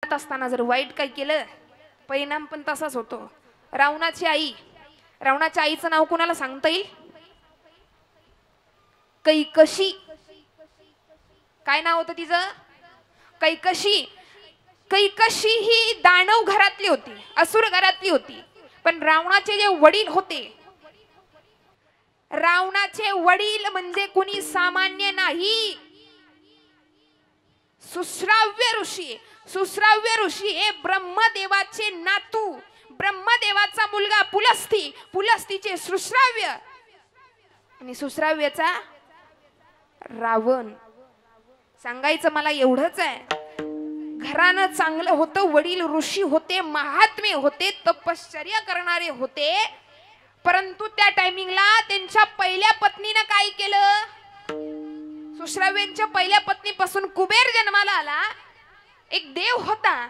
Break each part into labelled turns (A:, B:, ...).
A: असताना जर वाईट काही केलं परिणाम पण तसाच होतो। रावणाची आई, रावणाच्या आईचं नाव कोणाला सांगता येईल? कैकशी। काय नाव होतं तिचं? कैकशी। कैकशी ही दानव घरातली होती, असुर घरातली होती। पण रावणाचे जे वडील होते, रावणाचे वडील म्हणजे कुणी सामान्य नाही, सुश्राव्य ऋषी। सुश्राव्य ऋषी हे ब्रह्मदेवाचे नातू, ब्रह्मदेवाचा मुलगा पुलस्ती, पुलस्तीचे सुश्राव्य आणि सुश्राव्याचा रावण। सांगायचं मला एवढंच आहे, घरानं चांगलं होतं, वडील ऋषी होते, महात्मे होते, तपश्चर्या करणारे होते, परंतु त्या टायमिंगला त्यांच्या पहिल्या पत्नीने काय केलं? सुश्राव्यांच्या पहिल्या पत्नीपासून कुबेर जन्माला आला। एक देव होता,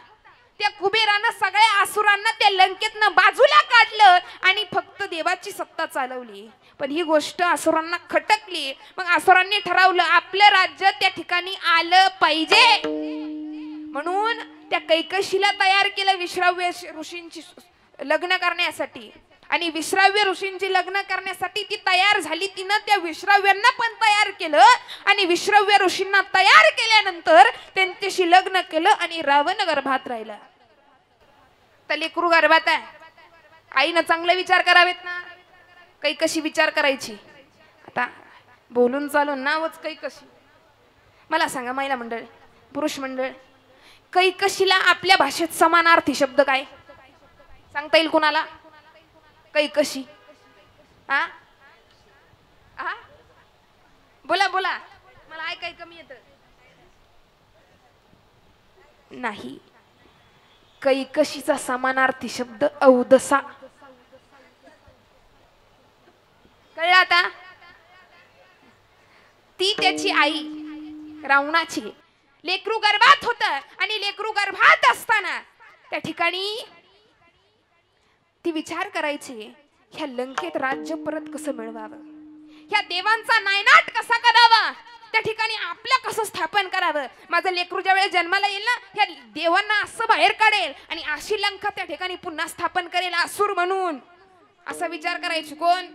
A: त्या कुबेरानं सगळ्या असुरांना त्या लंकेतनं बाजूला काढलं आणि फक्त देवाची सत्ता चालवली। पण ही गोष्ट असुरांना खटकली। मग असुरांनी ठरवलं आपलं राज्य त्या ठिकाणी आलं पाहिजे, म्हणून त्या कैकशीला तयार केलं विश्राव्य ऋषींची लग्न करण्यासाठी। आणि विश्राव्य ऋषींची लग्न करण्यासाठी ती तयार झाली, तिनं त्या विश्राव्यांना पण तयार केलं आणि विश्राव्य ऋषींना तयार केल्यानंतर त्यांच्याशी लग्न केलं आणि रावण गर्भात राहिला। तर लेकरू गर्भात आहे, आईनं चांगले विचार करावेत ना, कैकशी विचार करायची। आता बोलून चालून नावच कैकशी। मला सांगा महिला मंडळ, पुरुष मंडळ, कैकशीला आपल्या भाषेत समानार्थी शब्द काय सांगता येईल कुणाला? कैकशी। हा हा बोला बोला, मला ऐकाय कमी येतं नाही। कैकशीचा समानार्थी शब्द औदसा। कळलं आता? ती त्याची आई रावणाची, लेकरू गर्भात होत आणि लेकरू गर्भात असताना त्या ठिकाणी ती विचार करायची, ह्या लंकेत राज्य परत कसं मिळवावं, ह्या देवांचा नायनाट कसा करावा, त्या ठिकाणी आपलं कसं स्थापन करावं, माझं लेकरू ज्या वेळेस जन्माला येईल ना, ह्या देवांना असं बाहेर काढेल आणि अशी लंका त्या ठिकाणी पुन्हा स्थापन करेल असुर म्हणून, असा विचार करायची कोण?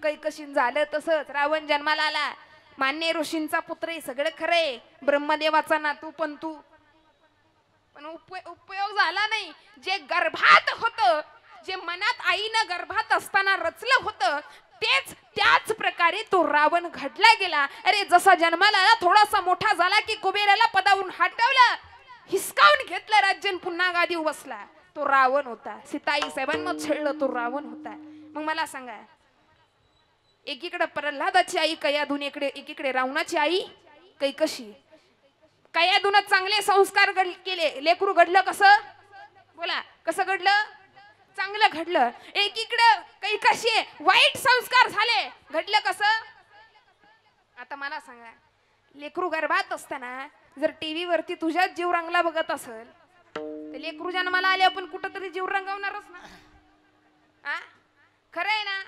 A: कैकशीन। झालं तसंच, रावण जन्माला आला, मान्य ऋषींचा पुत्र आहे, सगळं खरंय, ब्रह्मदेवाचा नातू पण तू, पण उपयोग झाला नाही। जे गर्भात होतं, जे मनात आईनं गर्भात असताना रचलं होतं, तेच त्याच प्रकारे तो रावण घडला गेला। अरे जसा जन्माला आला, थोडासा मोठा झाला की कुबेराला पदावरून हटवलं, हिसकावून घेतलं राज्य, पुन्हा गादीवर बसला, तो रावण होता। सीताई साहेबांना छळलं, तो रावण होता। मग मला सांगा, एकीकडे प्रल्हादाची आई कयाधून, एकीकडे रावणाची आई कैकशी। कयाधून चांगले संस्कार केले, लेकरू घडलं कसं? बोला, कसं घडलं? चांगलं घडलं। एकीकडे कैकशी वाईट संस्कार झाले, घडलं कसं? आता मला सांगा, लेकरू गर्भात असताना जर टीव्ही वरती तुझ्याच जीव रंगला बघत असेल, तर लेकरू जन्माला आले आपण कुठंतरी जीव रंगवणारच ना, खरं आहे ना?